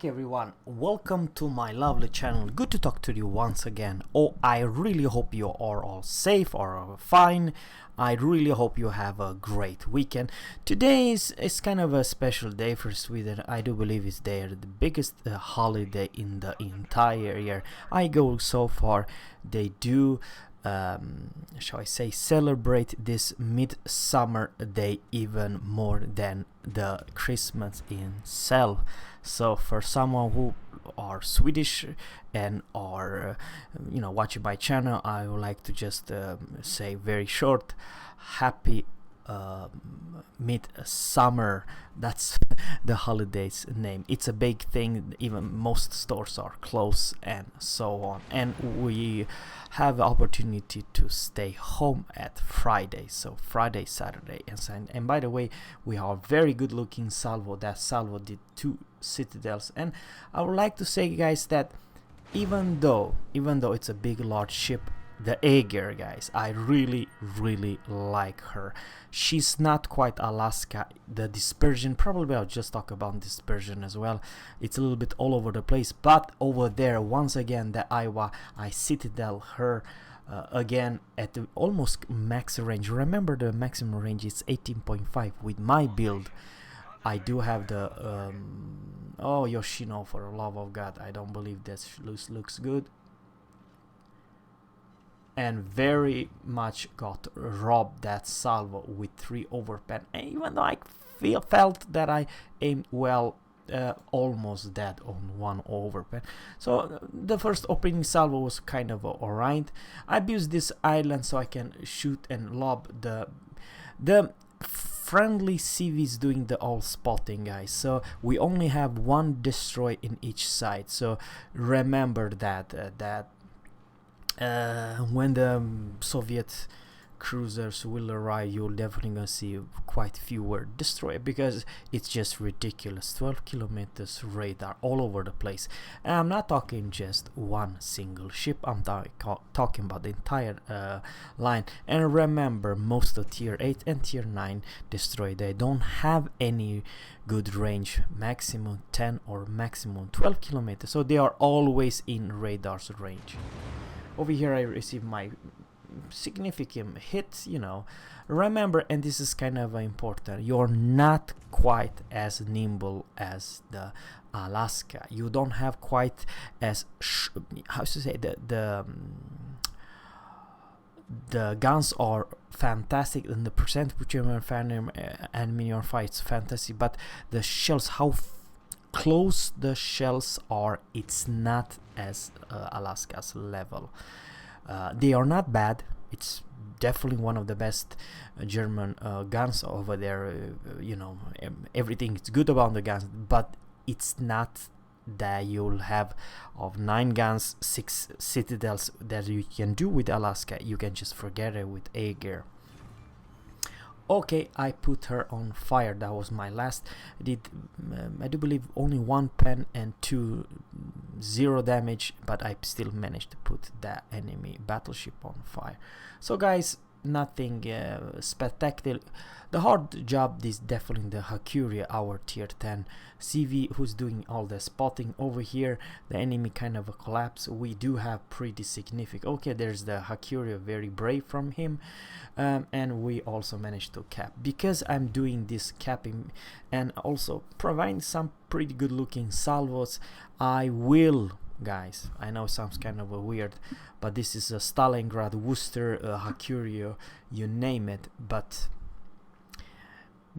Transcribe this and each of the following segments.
back, everyone. Welcome to my lovely channel. Good to talk to you once again. I really hope you are all safe or fine. I really hope you have a great weekend. Today is kind of a special day for Sweden. I do believe it's the biggest holiday in the entire year. I go so far. They do shall I say, celebrate this midsummer day even more than the Christmas itself. So for someone who are Swedish and are watching my channel, I would like to just say very short, happy midsummer. That's the holiday's name. It's a big thing. Even most stores are closed and so on, and we have the opportunity to stay home at Friday, so Friday, Saturday and Sunday. And by the way, we are very good looking salvo. That salvo did 2 citadels, and I would like to say, guys, that even though it's a big large ship, the Ägir, guys, I really like her. She's not quite Alaska. The dispersion, probably I'll just talk about dispersion as well. It's a little bit all over the place, but over there, once again, the Iowa, I citadel her again at the almost max range. Remember, the maximum range is 18.5 with my build. I do have the oh, Yoshino, for the love of God, I don't believe that looks good. And very much got robbed that salvo with 3 overpen. And even though I felt that I aimed well, almost dead on 1 overpen. So the first opening salvo was kind of alright. I abused this island so I can shoot and lob the friendly CVs doing the all spotting, guys. So we only have 1 destroy in each side. So remember that when the Soviet cruisers will arrive, you'll definitely gonna see quite fewer destroy, because it's just ridiculous. 12 kilometers radar all over the place, and I'm not talking just one single ship. I'm talking about the entire line. And remember, most of tier 8 and tier 9 destroy, they don't have any good range, maximum 10 or maximum 12 kilometers, so they are always in radar's range. Over here I received my significant hit, Remember, and this is kind of important, you're not quite as nimble as the Alaska. You don't have quite as how to say, the guns are fantastic, and the percent which you enemy your fights fantastic, but the shells, how close the shells are, it's not as Alaska's level. They are not bad. It's definitely one of the best German guns over there. Everything is good about the guns, but it's not that you'll have of 9 guns, 6 citadels that you can do with Alaska. You can just forget it with Ägir. Okay, I put her on fire. That was my last. I did, I do believe, only 1 pen and 0 damage, but I still managed to put that enemy battleship on fire. So, guys, nothing spectacular. The hard job is definitely the Hakuria, our tier 10 CV, who's doing all the spotting. Over here the enemy kind of a collapse. We do have pretty significant. Okay, there's the Hakuria, very brave from him, and we also managed to cap, because I'm doing this capping and also providing some pretty good looking salvos. I will, guys, I know it sounds kind of weird, but this is a Stalingrad, Worcester, Hakuria, you name it, but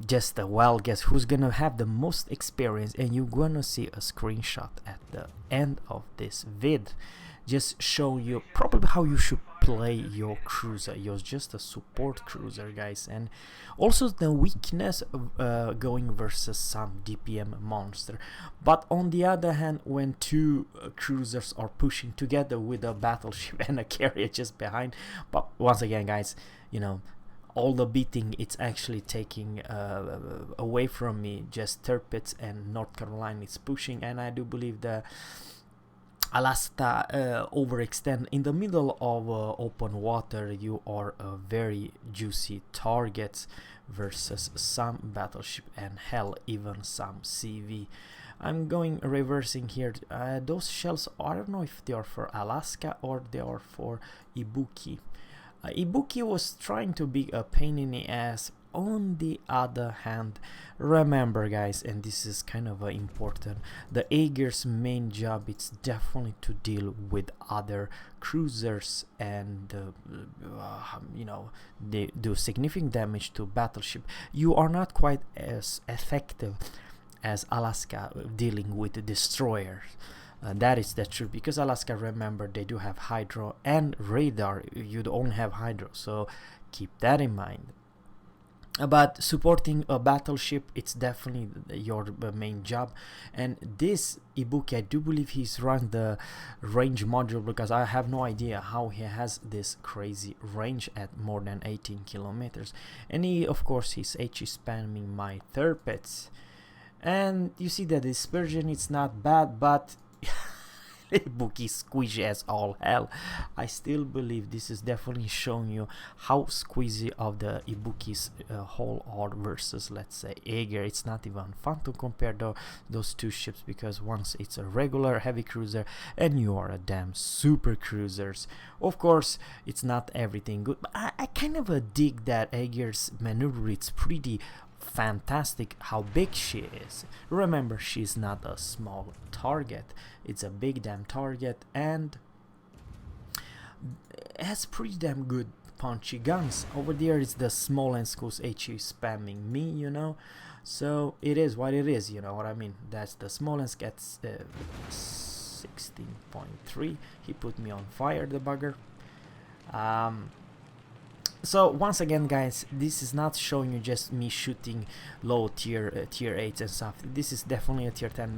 just a wild guess who's gonna have the most experience, and you're gonna see a screenshot at the end of this vid, just show you probably how you should play your cruiser. You're just a support cruiser, guys, and also the weakness of going versus some DPM monster. But on the other hand, when 2 cruisers are pushing together with a battleship and a carrier just behind, but once again, guys, all the beating it's actually taking away from me. Just Tirpitz and North Carolina is pushing, and I do believe the Alaska overextend in the middle of open water. You are a very juicy target versus some battleship and hell even some CV. I'm going reversing here. Those shells, I don't know if they are for Alaska or they are for Ibuki. Ibuki was trying to be a pain in the ass. On the other hand, remember guys, and this is kind of important, the Ägir's main job is definitely to deal with other cruisers and you know, they do significant damage to battleship. You are not quite as effective as Alaska dealing with the destroyers. That is the truth, because Alaska, remember, they do have hydro and radar. You don't have hydro, so keep that in mind. But supporting a battleship, it's definitely your main job. And this Ibuki, I do believe he's run the range module, because I have no idea how he has this crazy range at more than 18 kilometers. And he, of course, he's HE spamming my Thirpets. And you see that dispersion, it's not bad, but Ibuki squeezy as all hell. I still believe this is definitely showing you how squeezy of the Ibuki's whole art versus, let's say, Ägir. It's not even fun to compare those two ships, because once it's a regular heavy cruiser and you are a damn super cruisers. Of course, it's not everything good, but I kind of dig that Ägir's maneuver. It's pretty fantastic how big she is. Remember, she's not a small target, it's a big damn target, and has pretty damn good punchy guns. Over there is the Smolensk who's HE spamming me, you know, so it is what it is, you know what I mean. That's the Smolensk at 16.3. he put me on fire, the bugger. So once again guys, this is not showing you just me shooting low tier 8s and stuff. This is definitely a tier 10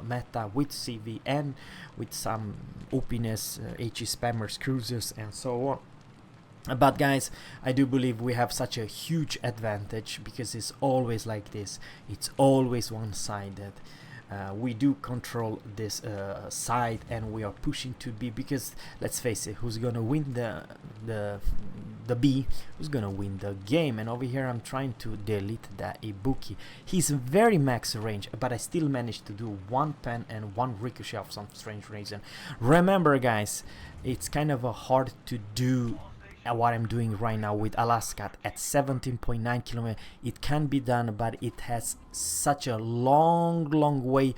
meta with CV and with some OPness, HE spammers, cruisers and so on. But guys, I do believe we have such a huge advantage, because it's always like this, it's always one-sided. We do control this side and we are pushing to B, because let's face it, who's gonna win the B, who's gonna win the game? And over here I'm trying to delete that Ibuki. He's very max range, but I still managed to do one pen and one ricochet of some strange reason. Remember guys, it's kind of hard to do what I'm doing right now with Alaska at 17.9 kilometers. It can be done, but it has such a long way.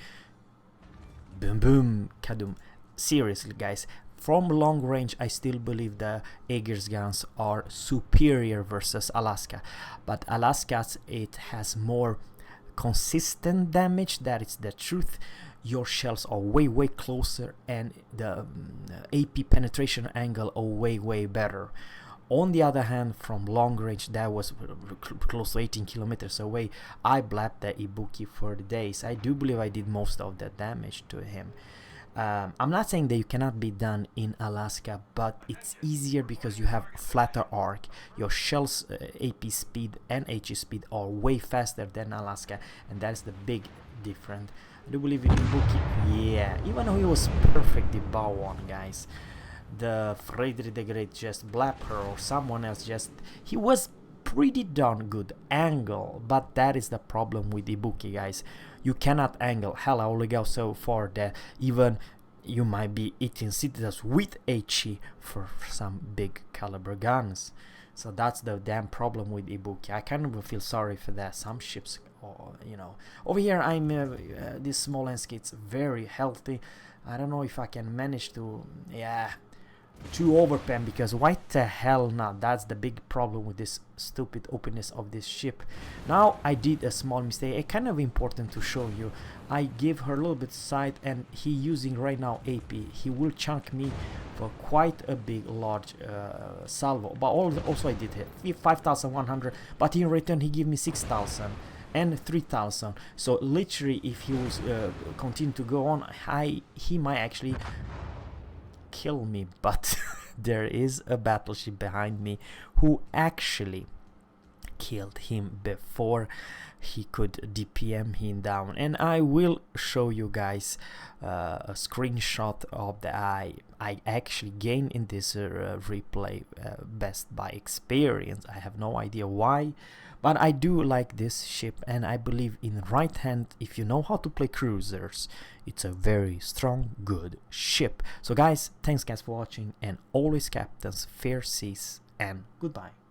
Boom boom kadum. Seriously guys, from long range I still believe the Ägir's guns are superior versus Alaska, but Alaska's, it has more consistent damage. That is the truth. Your shells are way closer, and the AP penetration angle are way better. On the other hand, from long range, that was close to 18 kilometers away, I blapped the Ibuki for the days. I do believe I did most of the damage to him. I'm not saying that you cannot be done in Alaska, but it's easier because you have flatter arc. Your shells AP speed and HE speed are way faster than Alaska, and that is the big difference. I do believe in Ibuki, yeah, even though he was perfectly bow on, guys. The Frederick the Great just blapped her, or someone else just, he was pretty darn good angle, but that is the problem with Ibuki, guys. You cannot angle. Hell, I only go so far that even you might be eating citizens with HE for some big caliber guns. So that's the damn problem with Ibuki. I kind of feel sorry for that. Some ships, you know. Over here, I'm this Smolensk. It's very healthy. I don't know if I can manage to, yeah, to overpen, because why the hell not? That's the big problem with this stupid openness of this ship. Now I did a small mistake. It's kind of important to show you. I give her a little bit side, and he using right now AP. He will chunk me for quite a big large salvo. But also I did hit 5,100, but in return he gave me 6,000 and 3,000. So literally, if he was continue to go on, he might actually kill me. But there is a battleship behind me who actually killed him before he could DPM him down. And I will show you guys a screenshot of the I actually gained in this replay best by experience. I have no idea why, but I do like this ship, and I believe in right hand, if you know how to play cruisers, it's a very strong, good ship. So guys, thanks guys for watching, and always captains, fair seas, and goodbye.